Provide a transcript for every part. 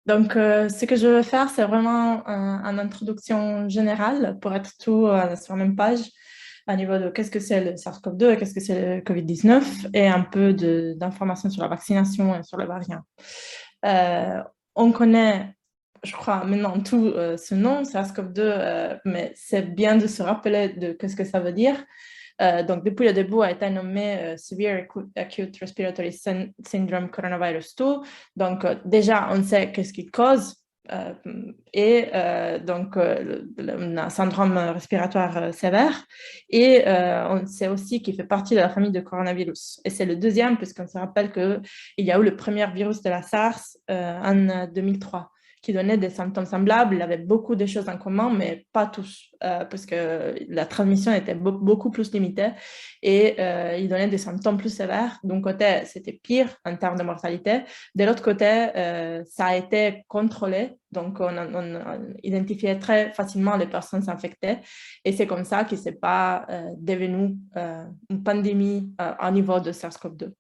Donc, ce que je veux faire, c'est vraiment une introduction générale pour être tout sur la même page à niveau de qu'est-ce que c'est le SARS-CoV-2 et qu'est-ce que c'est le COVID-19 et un peu d'informations sur la vaccination et sur les variants. Euh, on connaît, je crois, maintenant tout ce nom, SARS-CoV-2, mais c'est bien de se rappeler de qu'est-ce que ça veut dire. Donc, depuis le début, a été nommé Severe Acute Respiratory Syndrome Coronavirus 2. Donc, déjà, on sait qu'est-ce qu'il cause. Un syndrome respiratoire sévère. Et on sait aussi qu'il fait partie de la famille de coronavirus. Et c'est le deuxième, puisqu'on se rappelle qu'il y a eu le premier virus de la SARS en 2003 qui donnait des symptômes semblables. Il avait beaucoup de choses en commun, mais pas tous, parce que la transmission était beaucoup plus limitée et il donnait des symptômes plus sévères. D'un côté, c'était pire en termes de mortalité. De l'autre côté, ça a été contrôlé. Donc, on identifiait très facilement les personnes infectées. Et c'est comme ça que ce n'est pas devenu une pandémie au niveau de SARS-CoV-2.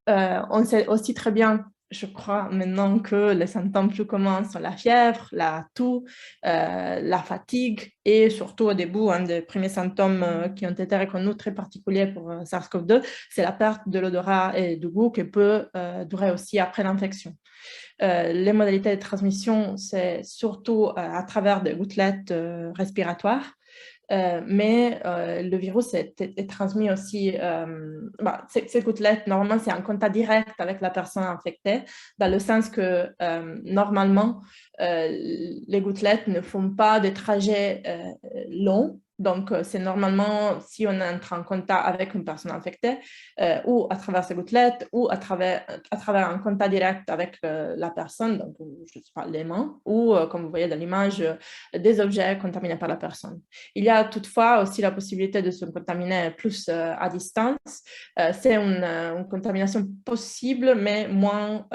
On sait aussi très bien, je crois maintenant, que les symptômes plus communs sont la fièvre, la toux, la fatigue et surtout au début, un des premiers symptômes qui ont été reconnus très particuliers pour SARS-CoV-2, c'est la perte de l'odorat et du goût qui peut durer aussi après l'infection. Les modalités de transmission, c'est surtout à travers des gouttelettes respiratoires. Mais le virus est transmis aussi, ces gouttelettes, normalement, c'est en contact direct avec la personne infectée, dans le sens que normalement, les gouttelettes ne font pas des trajets longs. Donc, c'est normalement si on entre en contact avec une personne infectée, ou à travers ces gouttelettes, ou à travers un contact direct avec la personne, donc je sais pas, les mains, ou comme vous voyez dans l'image, des objets contaminés par la personne. Il y a toutefois aussi la possibilité de se contaminer plus à distance. C'est une contamination possible, mais moins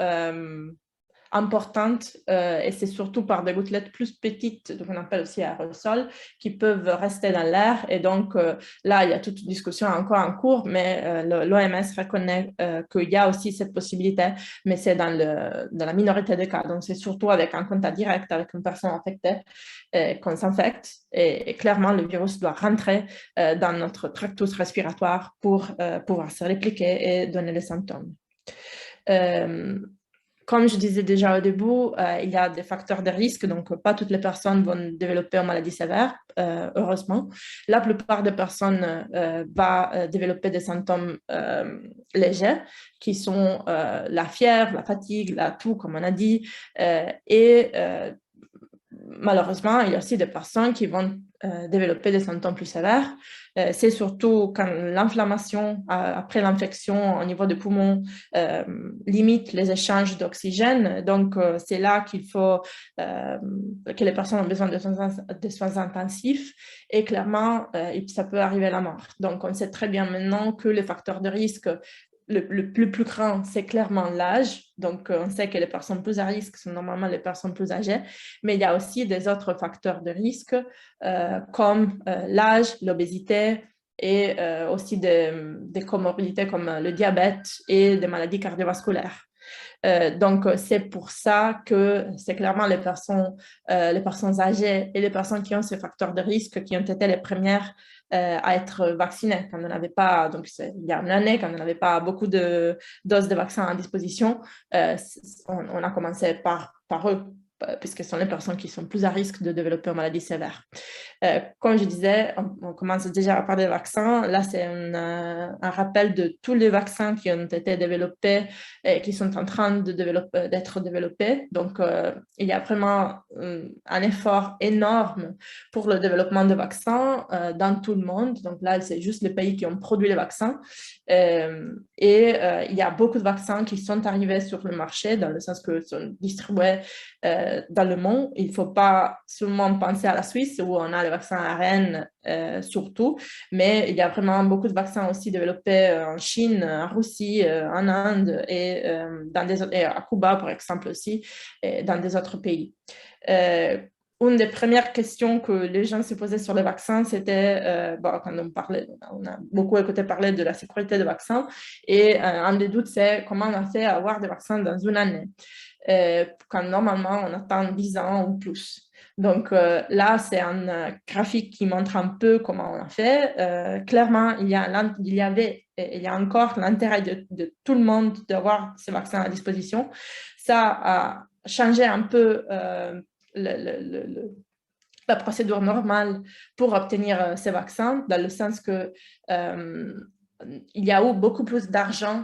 importante, et c'est surtout par des gouttelettes plus petites, qu'on appelle aussi aérosols, qui peuvent rester dans l'air. Et donc, là, il y a toute une discussion encore en cours, mais l'OMS reconnaît qu'il y a aussi cette possibilité, mais c'est dans la minorité des cas. Donc, c'est surtout avec un contact direct avec une personne infectée qu'on s'infecte. Et clairement, le virus doit rentrer dans notre tractus respiratoire pour pouvoir se répliquer et donner les symptômes. Euh, Comme je disais déjà au début, il y a des facteurs de risque, donc pas toutes les personnes vont développer une maladie sévère, heureusement. La plupart des personnes vont développer des symptômes légers, qui sont la fièvre, la fatigue, la toux, comme on a dit, et malheureusement, il y a aussi des personnes qui vont développer des symptômes plus sévères. C'est surtout quand l'inflammation après l'infection au niveau des poumons limite les échanges d'oxygène. Donc, c'est là qu'il faut que les personnes ont besoin de soins intensifs et clairement, ça peut arriver à la mort. Donc, on sait très bien maintenant que les facteurs de risque le plus grand, c'est clairement l'âge. Donc, on sait que les personnes plus à risque sont normalement les personnes plus âgées, mais il y a aussi des autres facteurs de risque comme l'âge, l'obésité et aussi des comorbidités comme le diabète et des maladies cardiovasculaires. Donc, c'est pour ça que c'est clairement les personnes âgées et les personnes qui ont ces facteurs de risque qui ont été les premières à être vaccinées. Quand on n'avait pas, donc il y a une année, quand on n'avait pas beaucoup de doses de vaccins à disposition, on a commencé par eux, puisque ce sont les personnes qui sont plus à risque de développer une maladie sévère. Comme je disais, on commence déjà à parler des vaccins. Là, c'est un rappel de tous les vaccins qui ont été développés et qui sont en train d'être développés. Donc, il y a vraiment un effort énorme pour le développement de vaccins dans tout le monde. Donc là, c'est juste les pays qui ont produit les vaccins. Il y a beaucoup de vaccins qui sont arrivés sur le marché, dans le sens que sont distribués dans le monde. Il ne faut pas seulement penser à la Suisse, où on a les vaccins ARN surtout, mais il y a vraiment beaucoup de vaccins aussi développés en Chine, en Russie, en Inde et à Cuba, par exemple, aussi, et dans des autres pays. une des premières questions que les gens se posaient sur les vaccins, c'était, quand on a beaucoup écouté parler de la sécurité des vaccins, et un des doutes, c'est comment on a fait à avoir des vaccins dans une année, quand normalement on attend 10 ans ou plus. Donc là, c'est un graphique qui montre un peu comment on a fait. Clairement, il y avait et il y a encore l'intérêt de tout le monde d'avoir ces vaccins à disposition. Ça a changé un peu la procédure normale pour obtenir ces vaccins, dans le sens que il y a eu beaucoup plus d'argent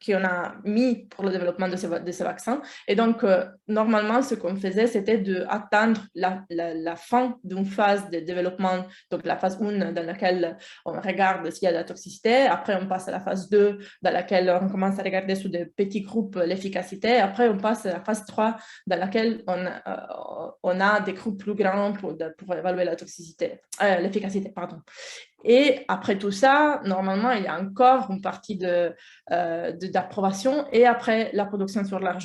qu'on a mis pour le développement de ces vaccins. Et donc, normalement, ce qu'on faisait, c'était d'attendre la fin d'une phase de développement, donc la phase 1 dans laquelle on regarde s'il y a de la toxicité. Après, on passe à la phase 2 dans laquelle on commence à regarder sous des petits groupes l'efficacité. Après, on passe à la phase 3 dans laquelle on a des groupes plus grands pour évaluer la toxicité, l'efficacité, pardon. Et après tout ça, normalement, il y a encore une partie d'approbation et après la production sur la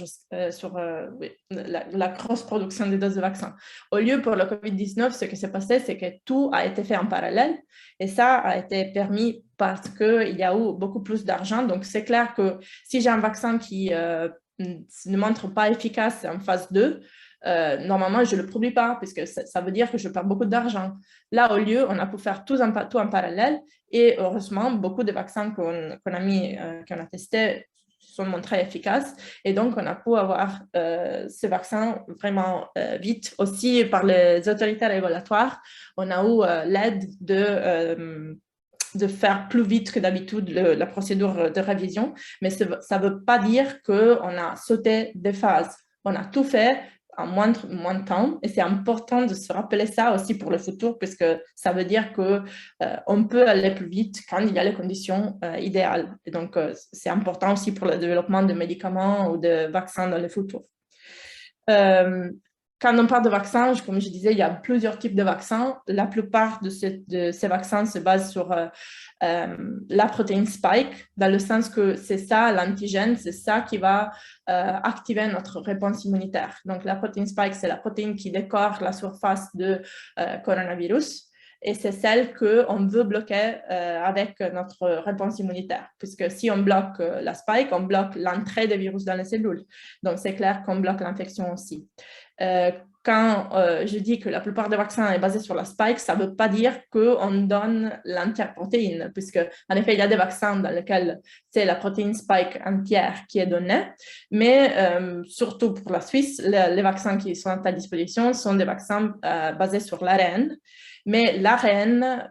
grosse production des doses de vaccins. Au lieu pour le COVID-19, ce qui s'est passé, c'est que tout a été fait en parallèle et ça a été permis parce qu'il y a eu beaucoup plus d'argent. Donc, c'est clair que si j'ai un vaccin qui ne montre pas efficace en phase 2, normalement, je ne le produis pas, parce que ça veut dire que je perds beaucoup d'argent. Là, au lieu, on a pu faire tout en parallèle, et heureusement, beaucoup de vaccins qu'on a testés sont montrés efficaces, et donc on a pu avoir ces vaccins vraiment vite. Aussi, par les autorités régulatoires, on a eu l'aide de faire plus vite que d'habitude la procédure de révision, mais ça ne veut pas dire qu'on a sauté des phases. On a tout fait en moins de temps, et c'est important de se rappeler ça aussi pour le futur, puisque ça veut dire qu'on peut aller plus vite quand il y a les conditions idéales. Et donc, c'est important aussi pour le développement de médicaments ou de vaccins dans le futur. Quand on parle de vaccins, comme je disais, il y a plusieurs types de vaccins. La plupart de ces vaccins se basent sur la protéine spike, dans le sens que c'est ça, l'antigène, c'est ça qui va activer notre réponse immunitaire. Donc, la protéine spike, c'est la protéine qui décore la surface de coronavirus. Et c'est celle qu'on veut bloquer avec notre réponse immunitaire. Puisque si on bloque la spike, on bloque l'entrée des virus dans les cellules. Donc, c'est clair qu'on bloque l'infection aussi. Quand je dis que la plupart des vaccins est basé sur la spike, ça ne veut pas dire qu'on donne l'entière protéine, puisque en effet, il y a des vaccins dans lesquels c'est la protéine spike entière qui est donnée, mais surtout pour la Suisse, les vaccins qui sont à disposition sont des vaccins basés sur l'ARN, mais l'ARN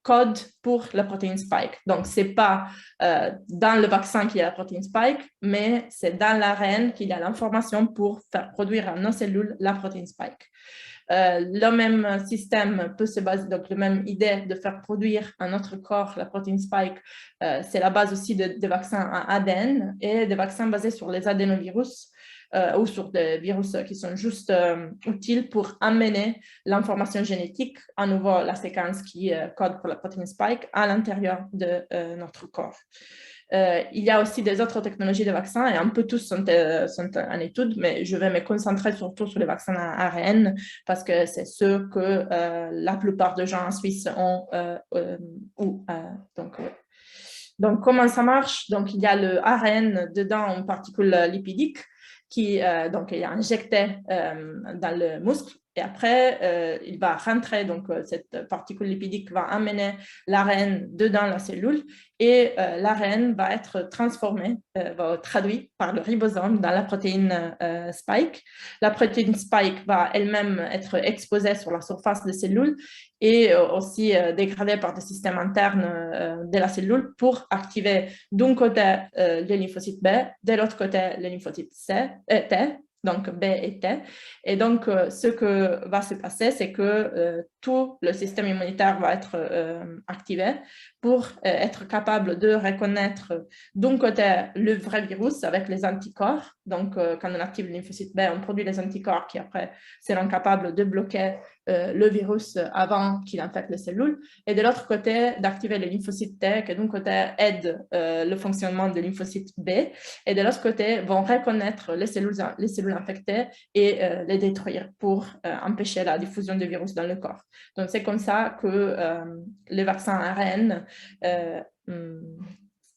code pour la protéine spike. Donc, ce n'est pas dans le vaccin qu'il y a la protéine spike, mais c'est dans l'ARN qu'il y a l'information pour faire produire à nos cellules la protéine spike. Le même système peut se baser, donc la même idée de faire produire à notre corps la protéine spike, c'est la base aussi des vaccins à ADN et des vaccins basés sur les adénovirus ou sur des virus qui sont juste utiles pour amener l'information génétique, à nouveau la séquence qui code pour la protéine spike, à l'intérieur de notre corps. Il y a aussi des autres technologies de vaccins et un peu tous sont en étude, mais je vais me concentrer surtout sur les vaccins à ARN parce que c'est ceux que la plupart des gens en Suisse ont. Donc, comment ça marche? Donc, il y a le ARN dedans, une particule lipidique qui donc, est injectée dans le muscle. Et après, il va rentrer, donc cette particule lipidique va amener l'ARN dedans la cellule et l'ARN va être transformé, va être traduit par le ribosome dans la protéine spike. La protéine spike va elle-même être exposée sur la surface des cellules et aussi dégradée par des systèmes internes de la cellule pour activer d'un côté les lymphocytes B, de l'autre côté les lymphocytes T, donc B et T. Et donc, ce que va se passer, c'est que tout le système immunitaire va être activé pour être capable de reconnaître d'un côté le vrai virus avec les anticorps. Donc, quand on active le lymphocyte B, on produit les anticorps qui après seront capables de bloquer le virus avant qu'il infecte les cellules. Et de l'autre côté, d'activer le lymphocyte T, qui d'un côté aide le fonctionnement de lymphocyte B, et de l'autre côté vont reconnaître les cellules infectées et les détruire pour empêcher la diffusion du virus dans le corps. Donc, c'est comme ça que les vaccins ARN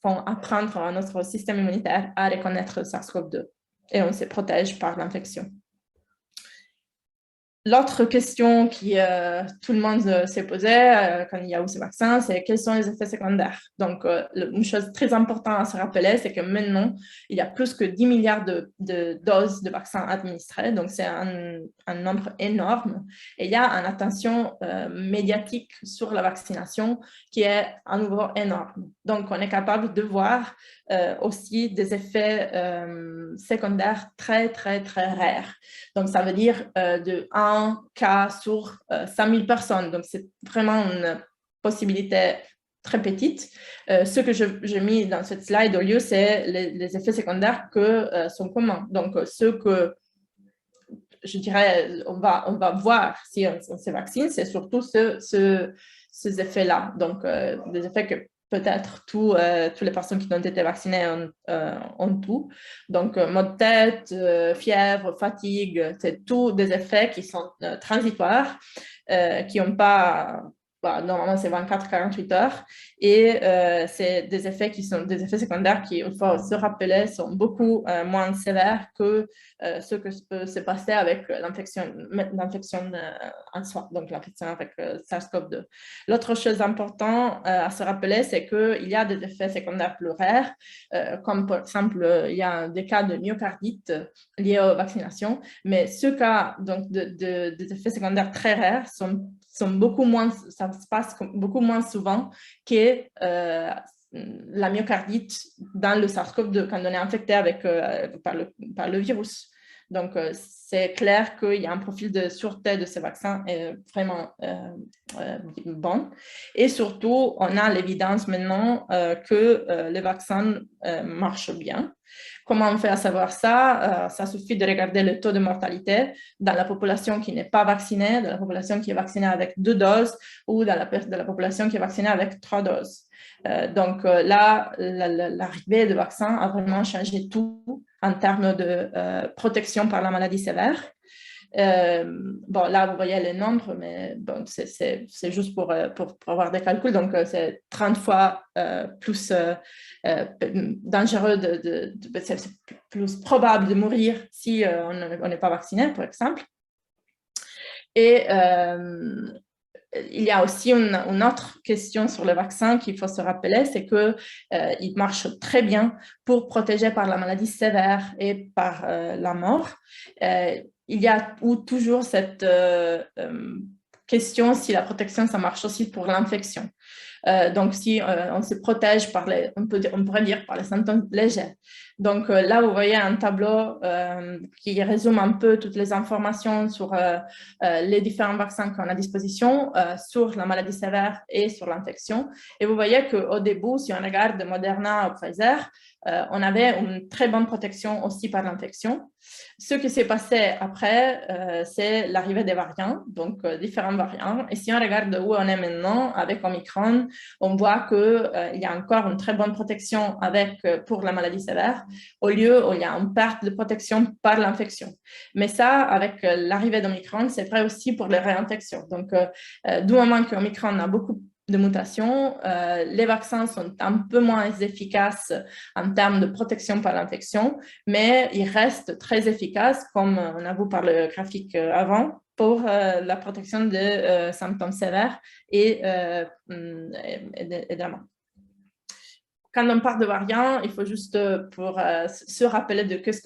font apprendre à notre système immunitaire à reconnaître SARS-CoV-2 et on se protège par l'infection. L'autre question que tout le monde s'est posée quand il y a eu ces vaccins, c'est quels sont les effets secondaires. Donc, une chose très importante à se rappeler, c'est que maintenant, il y a plus que 10 milliards de doses de vaccins administrées. Donc, c'est un nombre énorme. Et il y a une attention médiatique sur la vaccination qui est à nouveau énorme. Donc, on est capable de voir aussi des effets secondaires très, très, très rares. Donc, ça veut dire de 1 cas sur 100 000 personnes. Donc, c'est vraiment une possibilité très petite. Ce que j'ai mis dans cette slide au lieu, c'est les effets secondaires que sont communs. Donc, ceux que je dirais, on va voir si on se vaccine, c'est surtout ces effets-là. Donc, des effets que peut-être toutes les personnes qui ont été vaccinées ont tout. Donc, maux de tête, fièvre, fatigue, c'est tous des effets qui sont transitoires, qui n'ont pas... normalement, c'est 24-48 heures. Et c'est des effets qui sont des effets secondaires qui, il faut se rappeler, sont beaucoup moins sévères que ce que peut se passer avec l'infection en soi, donc l'infection avec SARS-CoV-2. L'autre chose importante à se rappeler, c'est qu'il y a des effets secondaires plus rares, comme par exemple, il y a des cas de myocardite liés aux vaccinations, mais ce cas donc, des effets secondaires très rares sont beaucoup moins, ça se passe beaucoup moins souvent que la myocardite dans le SARS-CoV-2 quand on est infecté par le virus. Donc, c'est clair qu'il y a un profil de sûreté de ces vaccins vraiment bon. Et surtout, on a l'évidence maintenant que les vaccins marchent bien. Comment on fait à savoir ça? Ça suffit de regarder le taux de mortalité dans la population qui n'est pas vaccinée, dans la population qui est vaccinée avec 2 doses ou dans la population qui est vaccinée avec 3 doses. Donc là, l'arrivée de vaccins a vraiment changé tout en termes de protection par la maladie sévère. Bon, là, vous voyez les nombres, mais bon, c'est juste pour avoir des calculs. Donc, c'est 30 fois plus dangereux, c'est plus probable de mourir si on n'est pas vacciné, par exemple. Et il y a aussi une autre question sur le vaccin qu'il faut se rappeler, c'est qu'il marche très bien pour protéger par la maladie sévère et par la mort. Il y a toujours cette question si la protection, ça marche aussi pour l'infection. Donc, si on se protège on pourrait dire par les symptômes légers. Donc, là, vous voyez un tableau qui résume un peu toutes les informations sur les différents vaccins qu'on a à disposition, sur la maladie sévère et sur l'infection. Et vous voyez qu'au début, si on regarde Moderna ou Pfizer, on avait une très bonne protection aussi par l'infection. Ce qui s'est passé après, c'est l'arrivée des variants, donc différents variants. Et si on regarde où on est maintenant avec Omicron, on voit qu'il y a encore une très bonne protection pour la maladie sévère, au lieu où il y a une perte de protection par l'infection. Mais ça, avec l'arrivée d'Omicron, c'est vrai aussi pour les réinfections. Donc, du moment qu'Omicron a beaucoup de mutations, les vaccins sont un peu moins efficaces en termes de protection par l'infection, mais ils restent très efficaces, comme on a vu par le graphique avant, pour la protection de symptômes sévères et de la mort. Quand on parle de variants, il faut juste pour se rappeler de qu'est-ce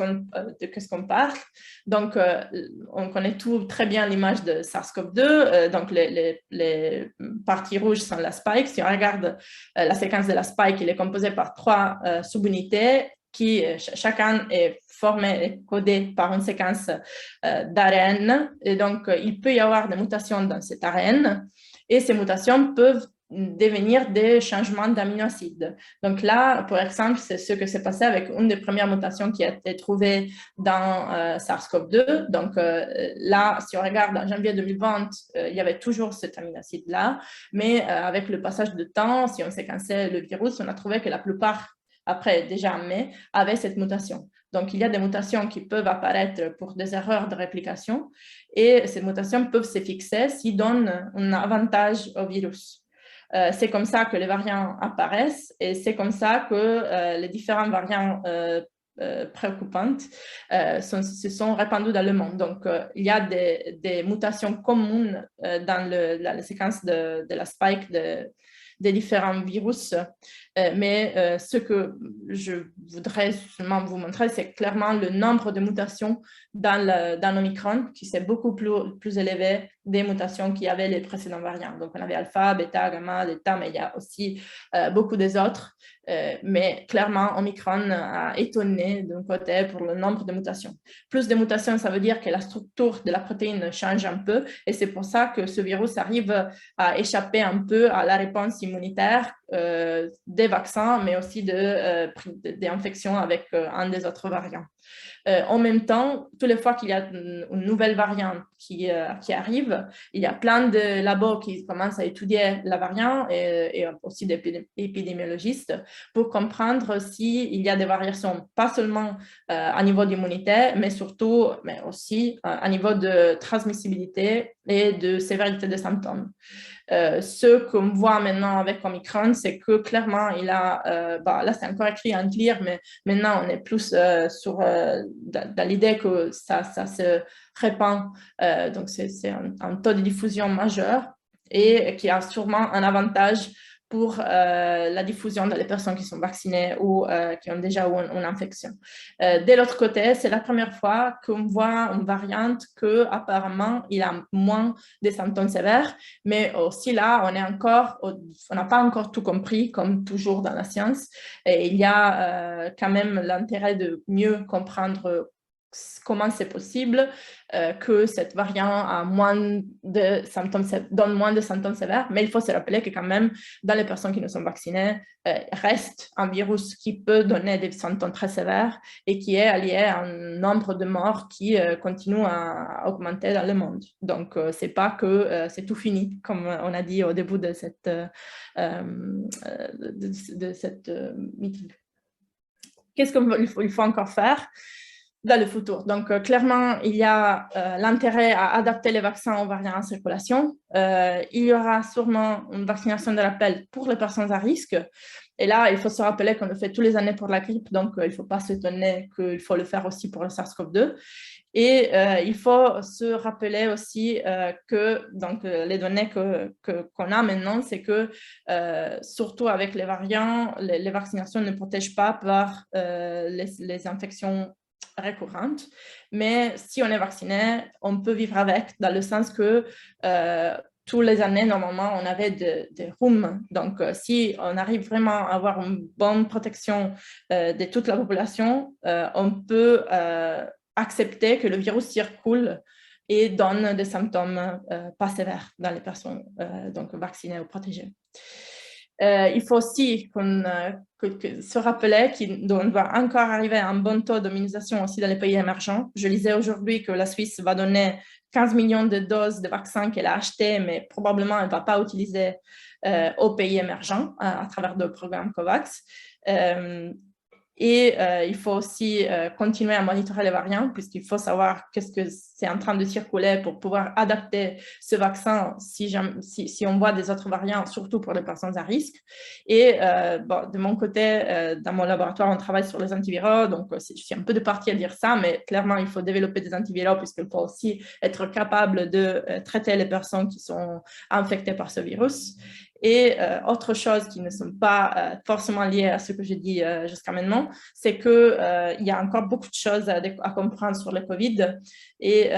qu'on parle. Donc, on connaît très bien l'image de SARS-CoV-2. Donc, les parties rouges sont la spike. Si on regarde la séquence de la spike, elle est composée par 3 subunités. qui chacun est formé et codé par une séquence d'ARN. Et donc, il peut y avoir des mutations dans cet ARN et ces mutations peuvent devenir des changements d'aminoacides. Donc là, par exemple, c'est ce que s'est passé avec une des premières mutations qui a été trouvée dans SARS-CoV-2. Donc là, si on regarde en janvier 2020, il y avait toujours cet aminoacide-là, mais avec le passage de temps, si on séquençait le virus, on a trouvé que la plupart, après déjà en mai, avaient cette mutation. Donc, il y a des mutations qui peuvent apparaître pour des erreurs de réplication et ces mutations peuvent se fixer s'ils donnent un avantage au virus. C'est comme ça que les variants apparaissent et c'est comme ça que les différents variants préoccupants se sont répandus dans le monde. Donc, il y a des mutations communes dans la séquence de la spike des différents virus. Mais ce que je voudrais seulement vous montrer, c'est clairement le nombre de mutations dans l'Omicron, qui c'est beaucoup plus élevé des mutations qu'il y avait les précédents variants. Donc, on avait alpha, bêta, gamma, delta, mais il y a aussi beaucoup des autres. Mais clairement, Omicron a étonné d'un côté pour le nombre de mutations. Plus de mutations, ça veut dire que la structure de la protéine change un peu et c'est pour ça que ce virus arrive à échapper un peu à la réponse immunitaire des vaccins, mais aussi des infections avec un des autres variants. En même temps, toutes les fois qu'il y a une nouvelle variante qui arrive, il y a plein de labos qui commencent à étudier la variante et aussi des épidémiologistes pour comprendre s'il y a des variations, pas seulement à niveau d'immunité, mais surtout, mais aussi à niveau de transmissibilité et de sévérité des symptômes. Ce qu'on voit maintenant avec Omicron, c'est que clairement, là c'est encore écrit en clear, mais maintenant on est plus dans l'idée que ça se répand. Donc c'est un taux de diffusion majeur et qui a sûrement un avantage pour la diffusion dans les personnes qui sont vaccinées ou qui ont déjà eu une infection. De l'autre côté, c'est la première fois qu'on voit une variante qu'apparemment, il a moins de symptômes sévères, mais aussi là, on n'a pas encore tout compris, comme toujours dans la science. Et il y a quand même l'intérêt de mieux comprendre comment c'est possible que cette variante donne moins de symptômes sévères, mais il faut se rappeler que quand même, dans les personnes qui ne sont vaccinées, reste un virus qui peut donner des symptômes très sévères et qui est lié à un nombre de morts qui continue à augmenter dans le monde. Donc, c'est pas que c'est tout fini, comme on a dit au début de cette meeting. Qu'est-ce qu'il faut encore faire dans le futur? Donc, clairement, il y a l'intérêt à adapter les vaccins aux variants en circulation. Il y aura sûrement une vaccination de rappel pour les personnes à risque. Et là, il faut se rappeler qu'on le fait tous les années pour la grippe, donc il ne faut pas s'étonner qu'il faut le faire aussi pour le SARS-CoV-2. Et il faut se rappeler aussi que donc, les données qu'on a maintenant, c'est que surtout avec les variants, les vaccinations ne protègent pas par les infections récurrentes, mais si on est vacciné, on peut vivre avec, dans le sens que tous les années, normalement, on avait des rhumes. Donc, si on arrive vraiment à avoir une bonne protection de toute la population, on peut accepter que le virus circule et donne des symptômes pas sévères dans les personnes donc vaccinées ou protégées. Il faut aussi se rappeler qu'on doit encore arriver à un bon taux d'immunisation aussi dans les pays émergents. Je lisais aujourd'hui que la Suisse va donner 15 millions de doses de vaccins qu'elle a achetées, mais probablement elle ne va pas utiliser aux pays émergents à travers le programme COVAX. Et il faut aussi continuer à monitorer les variants, puisqu'il faut savoir qu'est-ce que c'est en train de circuler pour pouvoir adapter ce vaccin si on voit des autres variants, surtout pour les personnes à risque. Et de mon côté, dans mon laboratoire, on travaille sur les antiviraux, donc je suis un peu de partie à dire ça, mais clairement, il faut développer des antiviraux, puisqu'il faut aussi être capable de traiter les personnes qui sont infectées par ce virus. Et autre chose qui ne sont pas forcément liées à ce que j'ai dit jusqu'à maintenant, c'est qu'il y a encore beaucoup de choses à comprendre sur le COVID. Et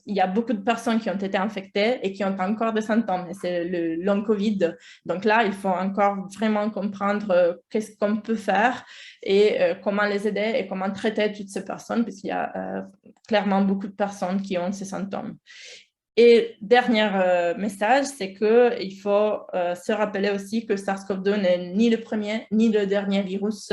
il y a beaucoup de personnes qui ont été infectées et qui ont encore des symptômes. Et c'est le long COVID. Donc là, il faut encore vraiment comprendre qu'est-ce qu'on peut faire et comment les aider et comment traiter toutes ces personnes, puisqu'il y a clairement beaucoup de personnes qui ont ces symptômes. Et dernier message, c'est qu'il faut se rappeler aussi que SARS-CoV-2 n'est ni le premier ni le dernier virus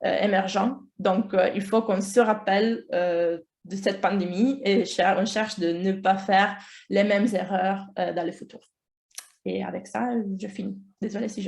émergent. Donc, il faut qu'on se rappelle de cette pandémie et on cherche de ne pas faire les mêmes erreurs dans le futur. Et avec ça, je finis. Désolée si je